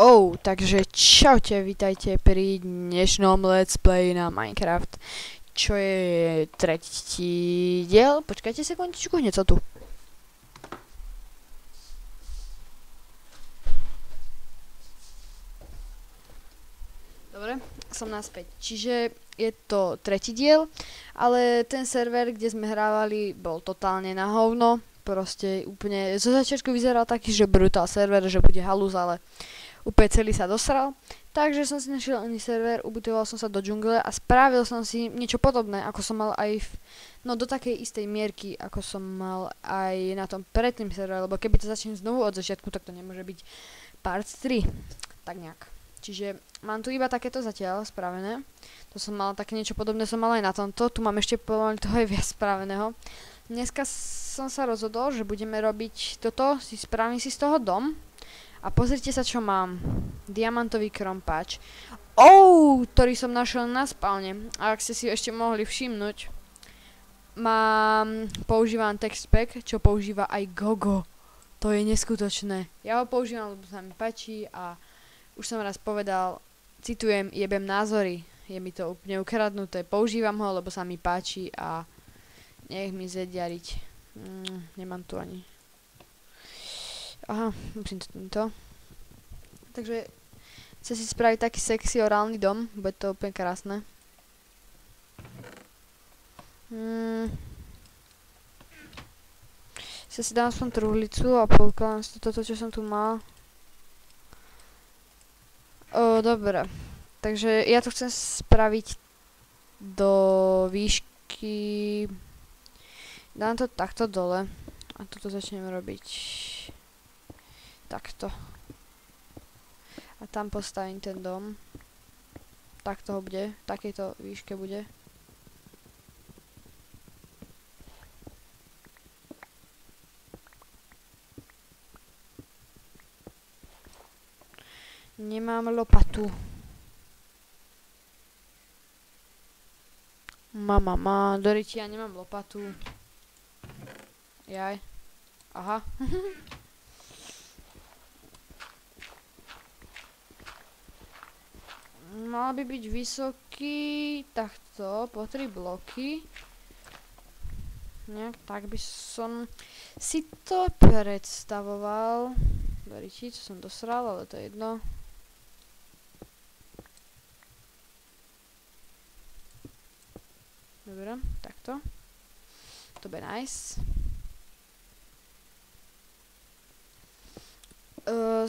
Takže čaute, vítajte pri dnešnom let's play na Minecraft, čo je tretí diel. Počkajte sekundičku, hneď sa tu. Dobre, som naspäť. Čiže je to tretí diel, ale ten server, kde sme hrávali, bol totálne na hovno. Proste úplne, zo začiatku vyzeral taký, že brutál server, že bude halúz, ale úplne celý sa dosral. Takže som si našiel iný server, ubytoval som sa do džungle a spravil som si niečo podobné, ako som mal aj do takej istej mierky, ako som mal aj na tom predtým servere, lebo keby to začnem znovu od začiatku, tak to nemôže byť part 3. Tak nejak. Čiže mám tu iba takéto zatiaľ spravené. To som mal také niečo podobné, som mal aj na tomto. Tu mám ešte pomaly toho aj viac spraveného. Dneska som sa rozhodol, že budeme robiť toto, spravím si z toho dom. A pozrite sa, čo mám. Diamantový krompáč. Ktorý som našiel na spawne. A ak ste si ešte mohli všimnúť, používam text pack, čo používa aj Gogo. To je neskutočné. Ja ho používam, lebo sa mi páči a už som raz povedal, citujem, jebem názory. Je mi to úplne ukradnuté. Používam ho, lebo sa mi páči a nech mi zediariť. Nemám tu ani. Aha, musím to týmto. Takže chcem si spraviť taký sexy orálny dom. Bude to úplne krásne. Si dám aspoň truhlicu a poukladám si toto, čo som tu mal. Dobre. Takže ja to chcem spraviť do výšky. Dám to takto dole. A toto začnem robiť takto. A tam postavím ten dom. Takto ho bude. V takejto výške bude. Nemám lopatu. Mama, doriti, ja nemám lopatu. Jaj. Aha. Mal by byť vysoký takto, po 3 bloky. Nejak tak by som si to predstavoval. Doriti, co som dosral, ale to je jedno. Dobre, takto. To bude nice.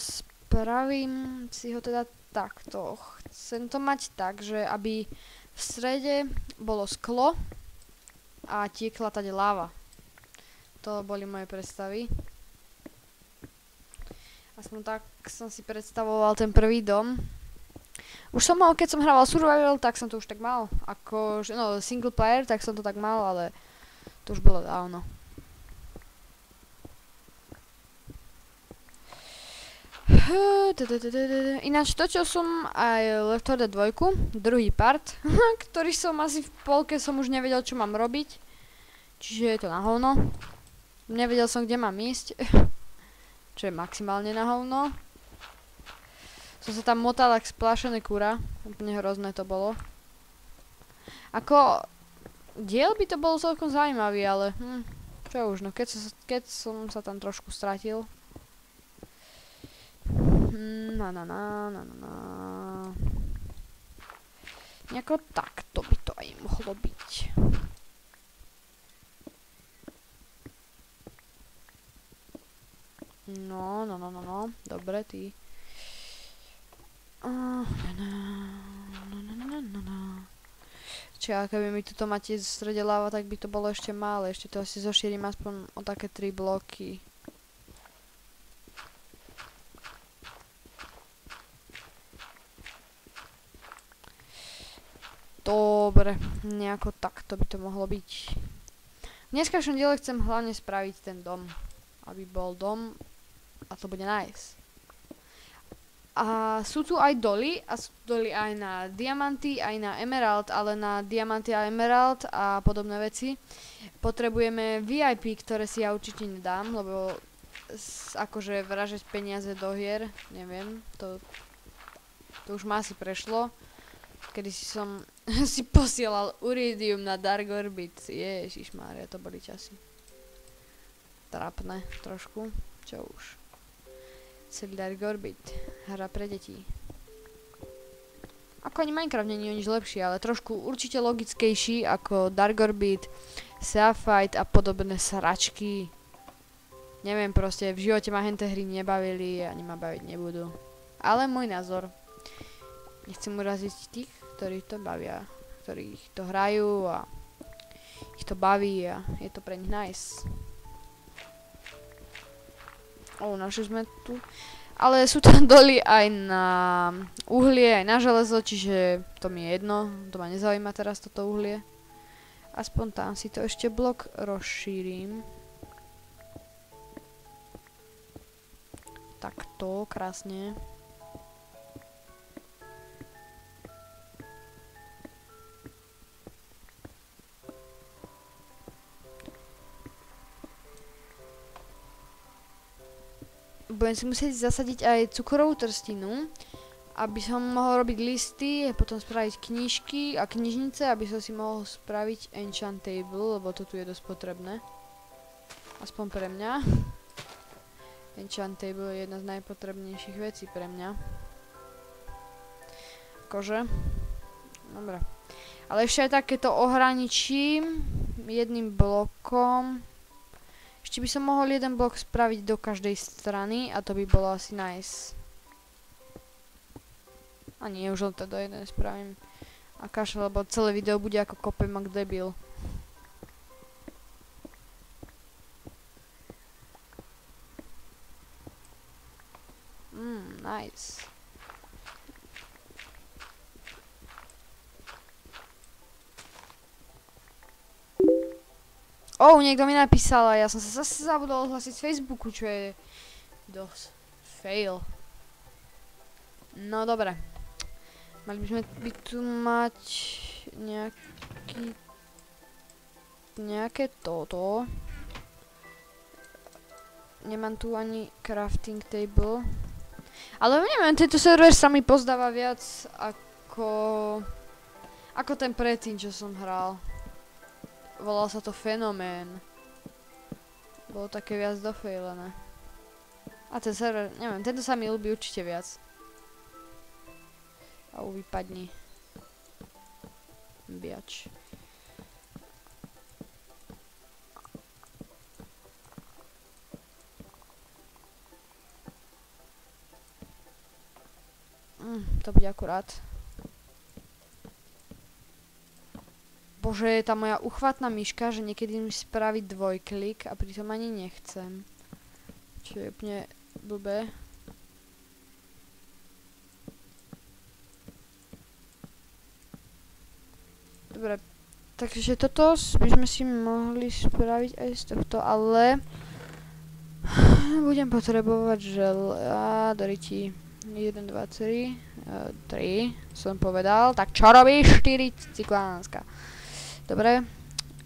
Spravím si ho teda takto. Chcem to mať tak, že aby v strede bolo sklo a tiekla tady láva. To boli moje predstavy. Aspoň tak som si predstavoval ten prvý dom. Už som mal, keď som hrával survival, tak som to už tak mal. Single player, tak som to tak mal, ale to už bolo dávno. Ináč točil som aj Left 4 Dead 2, druhý part, ktorý som asi v polke som už nevedel, čo mám robiť. Čiže je to na hovno. Nevedel som, kde mám ísť. Čo je maximálne na hovno. Som sa tam motal jak splášené kura. Úplne hrozné to bolo. Ako diel by to bolo celkom zaujímavý, ale čo už, no keď som sa tam trošku stratil. Nejako takto by to aj mohlo byť. No. Dobre, ty. Čiže keby mi tuto máte v strede láva, tak by to bolo ešte málo. Ešte to asi zošírim aspoň o také 3 bloky. Dobre, nejako takto by to mohlo byť. V dneskašom diele chcem hlavne spraviť ten dom. Aby bol dom a to bude nice. A sú tu aj doly, a sú doly aj na diamanty, aj na emerald, ale na diamanty a emerald a podobné veci potrebujeme VIP, ktoré si ja určite nedám, lebo akože vražať peniaze do hier, neviem, to už ma asi prešlo. Kedy si som si posielal Uridium na Dark Orbit. Ježišmária, to boli časy. Trápne trošku, čo už. Celý Dark Orbit, hra pre detí. Ako ani Minecraft nie je nič lepší, ale trošku určite logickejší ako Dark Orbit, Seafight a podobné sračky. Neviem, proste v živote ma henté hry nebavili a ani ma baviť nebudú. Ale môj názor. Nechcem uraziť tých, ktorí to bavia, ktorí to hrajú a ich to baví a je to pre nich nice. Našli sme tu. Ale sú tam doly aj na uhlie, aj na železo, čiže to mi je jedno, to ma nezaujíma teraz toto uhlie. Aspoň tam si to ešte blok rozšírim. Takto, krásne. Budem si musieť zasadiť aj cukrovú trstinu, aby som mohol robiť listy, potom spraviť knižky a knižnice, aby som si mohol spraviť enchant table, lebo to tu je dosť potrebné. Aspoň pre mňa. Enchant table je jedna z najpotrebnejších vecí pre mňa. Akože. Dobre. Ale ešte aj takéto ohraničím jedným blokom. Ešte by som mohol jeden blok spraviť do každej strany a to by bolo asi nice. A nie, už len teda jeden spravím. A kašle, lebo celé video bude ako kopem ak debil. Nice. Niekto mi napísal a ja som sa zase zabudol odhlasiť z Facebooku, čo je dosť fail. No dobre. Mali by sme tu mať nejaké toto. Nemám tu ani crafting table. Ale neviem, tento server sa mi pozdáva viac ako ten predtým, čo som hral. Volal sa to Fenomén. Bolo také viac dofejlené. A ten server, neviem, tento sa mi ľúbi určite viac. A vypadni. Biač. To bude akurát. Bože, je tá moja uchvatná myška, že niekedy mi spraví dvojklik a pritom ani nechcem. Čo je úplne blbé. Dobre, takže toto by sme si mohli spraviť aj z tohto, ale budem potrebovať do ryti. 1, 2, 3, 3 som povedal. Tak čo robíš, 4 ciklánska? Dobre.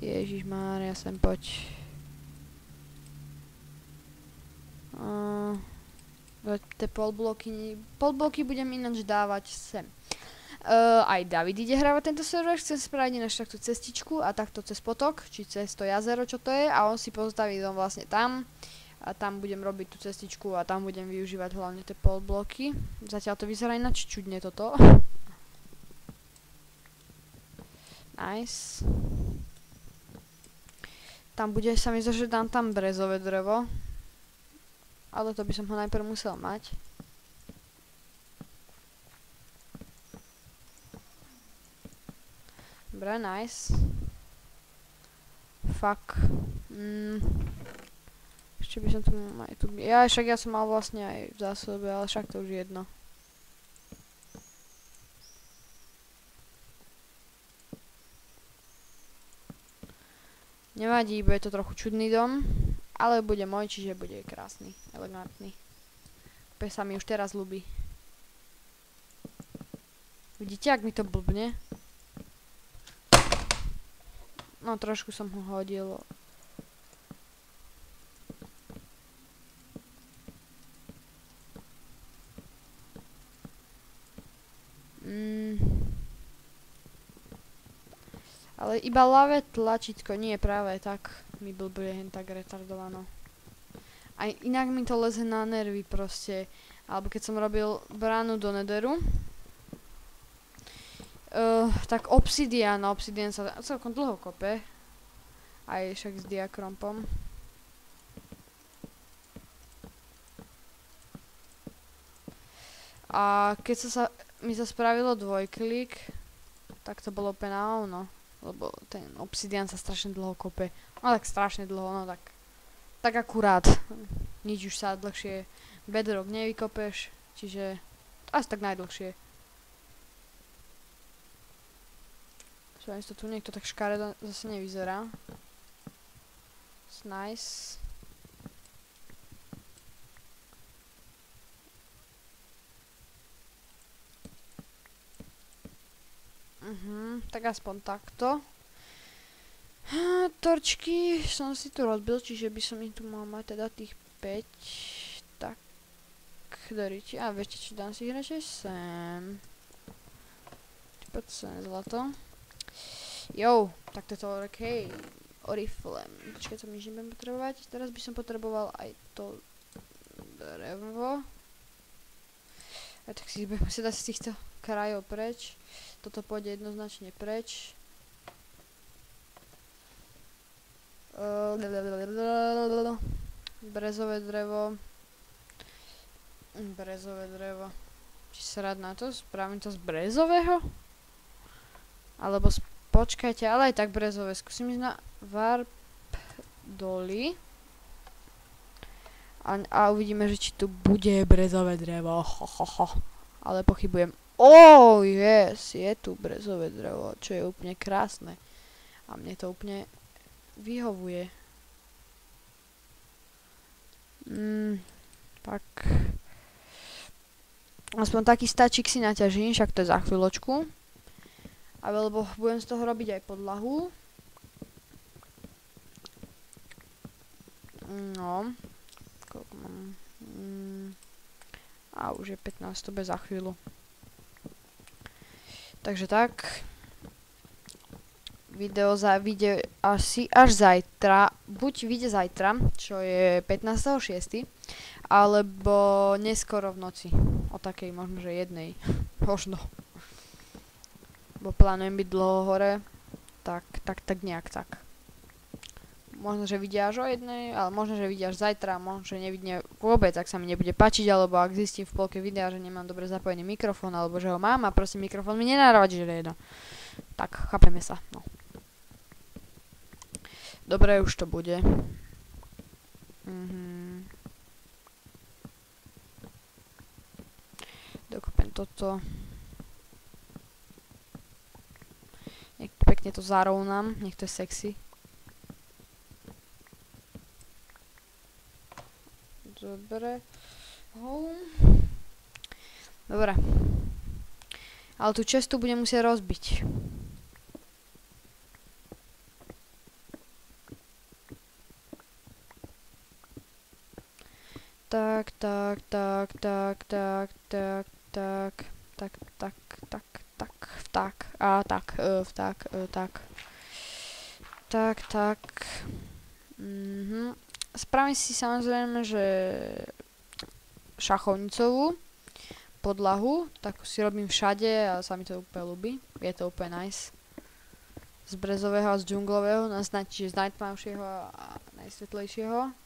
Ježišmária, sem poď. Tie polbloky budem ináč dávať sem. Aj David ide hrávať tento server, chcem spraviť ináč takto cestičku a takto cez potok, či cez to jazero, čo to je, a on si postaví dom vlastne tam. A tam budem robiť tú cestičku a tam budem využívať hlavne tie polbloky. Zatiaľ to vyzerá ináč čudne toto. Nice. Tam bude sa mi zdá, že dám tam brezové drevo. Ale to by som ho najprv musel mať. Dobre, nice. Fuck. Ešte by som tu aj tu... Ja som mal vlastne aj v zásobe, ale však to už je jedno. Nevadí, bude to trochu čudný dom, ale bude môj, čiže bude krásny, elegantný. Opäť sa mi už teraz ľúbi. Vidíte, ak mi to blbne? No, trošku som ho hodil. Ale iba ľavé tlačítko, nie práve tak mi blbuje hen tak retardovano. Aj inak mi to leze na nervy proste. Alebo keď som robil bránu do Netheru, tak obsidian sa celkom dlho kope. Aj však s diakrompom. A keď mi sa spravilo dvojklik, tak to bolo úplne na hovno. Lebo ten obsidian sa strašne dlho kope. No tak strašne dlho, no tak akurát. Nič už sa dlhšie bedrock nevykopeš, čiže asi tak najdlhšie. Čo to tu niekto tak škaredo zase nevyzerá. Nice. Tak aspoň takto. Torčky som si tu rozbil, čiže by som ich tu mal mať teda tých 5. Tak, doriči. A viete čo, dám si ich radšej sem. Poď sem, zlato. Jo, tak toto okej. Oriflem. Počkaj, to nič nebudem potrebovať. Teraz by som potreboval aj to drevo. A tak si budem musieť dať z týchto krajov preč. Toto pôjde jednoznačne preč. Brezové drevo. Brezové drevo. Či sa rád na to? Spravím to z brezového? Alebo počkajte, ale aj tak brezové. Skúsim ísť na warp doly. A uvidíme, že či tu bude brezové drevo. Ale pochybujem. Oh, yes, je tu brezové drevo, čo je úplne krásne. A mne to úplne vyhovuje. Tak. Aspoň taký stačík si naťažím, však to je za chvíľočku. Lebo budem z toho robiť aj podlahu. No. Koľko mám? A už je 15, to bude za chvíľu. Takže tak. Video vyjde asi až zajtra. Buď vyjde zajtra, čo je 15.6. Alebo neskoro v noci. O takej možno, že jednej. Možno. Bo plánujem byť dlho hore. Tak nejak tak. Možno, že vidia až o jednej, ale možno, že vidia až zajtra, možno, že nevidne vôbec, ak sa mi nebude páčiť, alebo ak zistím v polke videa, že nemám dobre zapojený mikrofón, alebo že ho mám a prosím mikrofón mi nenahráva, že je jedno. Tak, chápeme sa, no. Dobre, už to bude. Dokopem toto. Nech pekne to zarovnám, nech to je sexy. Dobre. Dobre. Ale tú čestu budem musieť rozbiť. Tak. Spravím si samozrejme, že šachovnicovú podlahu, takú si robím všade a sa mi to úplne ľúbi. Je to úplne nice. Z brezového a z džunglového, čiže z najtmavšieho a najsvetlejšieho.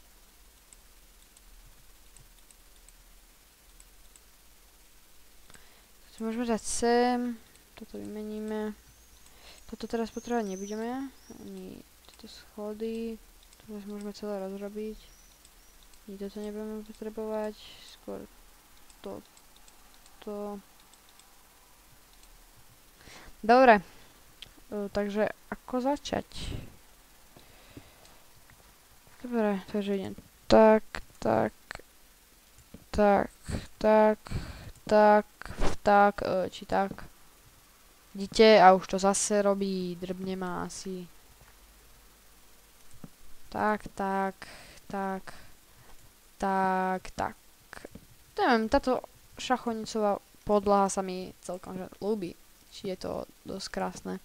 Toto môžeme dať sem, toto vymeníme. Toto teraz potrebovať nebudeme, ani tieto schody. Toto môžeme celé rozrobiť. Ani toto nebudeme potrebovať, skôr toto. Dobre, takže ako začať? Dobre, takže idem tak, či tak. Vidíte, a už to zase robí, drbne ma asi. Tak. Neviem, táto šachovnicová podlaha sa mi celkom ľúbi. Či je to dosť krásne.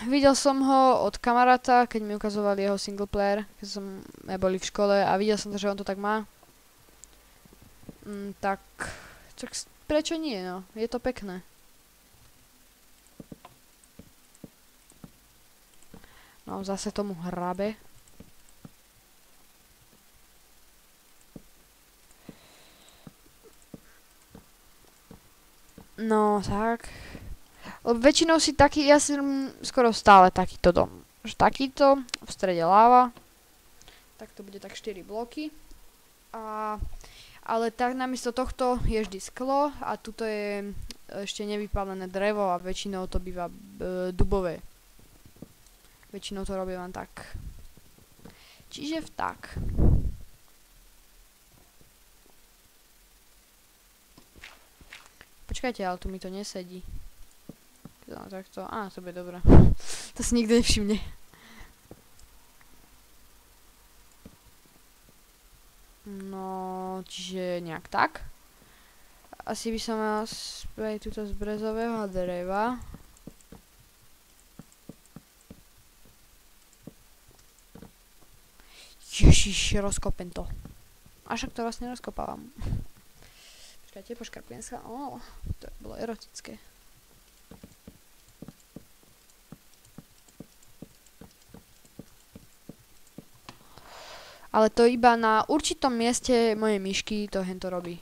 Videl som ho od kamaráta, keď mi ukazoval jeho single player, keď sme boli v škole a videl som to, že on to tak má. Tak prečo nie, no? Je to pekné. No, zase tomu hrabe. No, tak. Lebo väčšinou si taký, ja si skoro stále takýto dom. Že takýto, v strede láva. Tak to bude tak 4 bloky. Ale tak namiesto tohto je vždy sklo a tuto je ešte nevypálené drevo a väčšinou to býva dubové. Väčšinou to robím len tak. Čiže tak. Počkajte, ale tu mi to nesedí. No, takto. To bude dobré. To si nikto nevšimne. No, čiže nejak tak. Asi by som mal spraviť túto z brezového dreva. Ježiš, rozkopem to. A však to vlastne rozkopávam. Počkajte, poškarpujem sa. To bolo erotické. Ale to iba na určitom mieste mojej myšky to hento robí.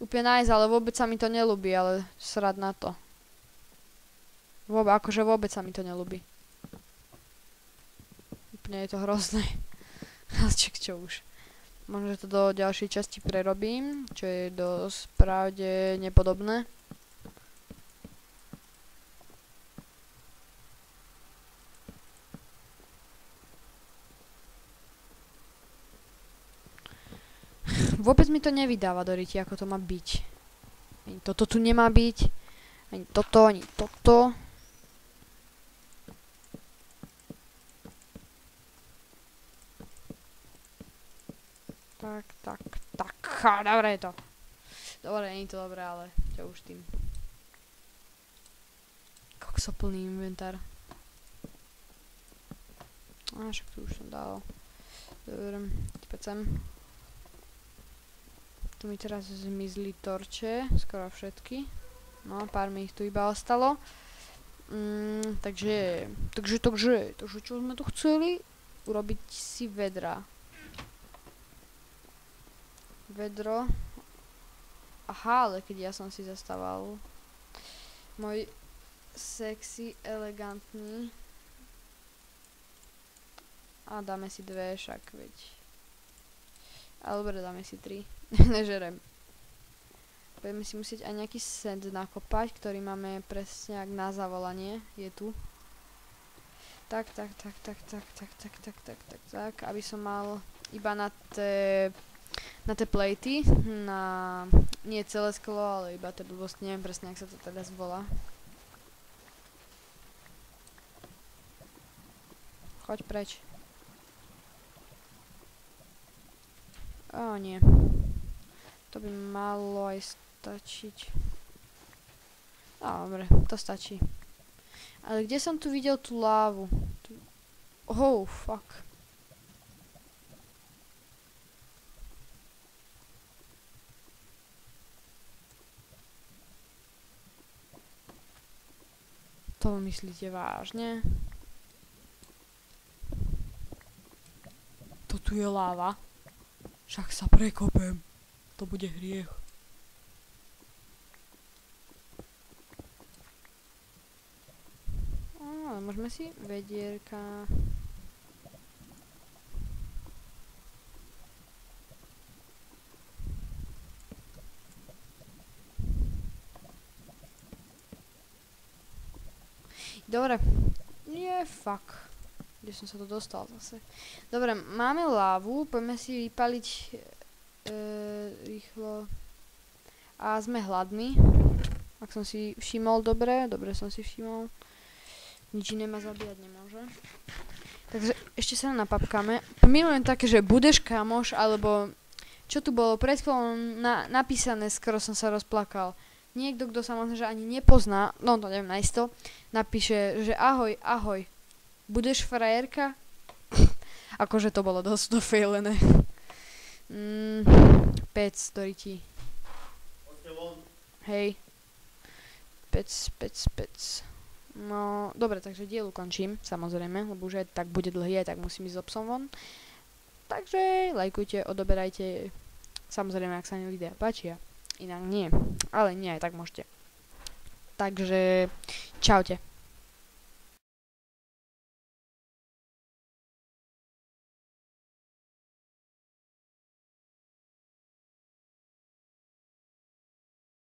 Úplne nice, ale vôbec sa mi to nelúbi, ale srad na to. Akože vôbec sa mi to nelúbi. Úplne je to hrozné. Ale čo už. Možno, že to do ďalšej časti prerobím, čo je dosť pravde nepodobné. Vôbec mi to nevydáva do ryti, ako to má byť. Ani toto tu nemá byť. Ani toto, ani toto. Tak. Dobre je to. Dobre, nie je to dobré, ale čo už tým. Koksoplný inventár. Však tu už som dal. Dobre, poď sem. Tu mi teraz zmizli torče, skoro všetky. No, pár mi ich tu iba ostalo. Takže, čo sme tu chceli? Urobiť si vedra. Vedro. Aha, ale keď ja som si zastával môj sexy, elegantný. A dáme si 2, však veď. Ale dobre, dáme si 3. Nežerem. Budeme si musieť aj nejaký sand nakopať, ktorý máme presne jak na zavolanie. Je tu. Tak, aby som mal iba na tie platy, nie celé sklo, ale iba tie blbosti, neviem presne, jak sa to teda zvolá. Choď preč. Nie. To by malo aj stačiť. Dobre, to stačí. Ale kde som tu videl tú lávu? Fuck. To myslíte vážne? To tu je láva. Však sa prekopem. To bude hriech. Môžeme si vedierka. Dobre. Fuck. Kde som sa to dostal zase? Dobre, máme lávu, poďme si vypaliť rýchlo. A sme hladní. Ak som si všimol dobre som si všimol. Nič iné ma zabíjať nemôže. Takže ešte sa napapkáme. Milujem také, že budeš kamoš, alebo čo tu bolo pred chvíľou napísané, skoro som sa rozplakal. niekto, kto sa možno, že ani nepozná, no to neviem naisto, napíše, že ahoj, ahoj, budeš frajerka? Akože to bolo dosť dofejlené. Pec, ktorý ti. Hej. Pec. No, dobre, takže diel ukončím, samozrejme, lebo už aj tak bude dlhý, aj tak musím ísť s obsom von. Takže lajkujte, odoberajte, samozrejme, ak sa mi videa páčia. Inak nie, ale nie, aj tak môžete. Takže, čaute.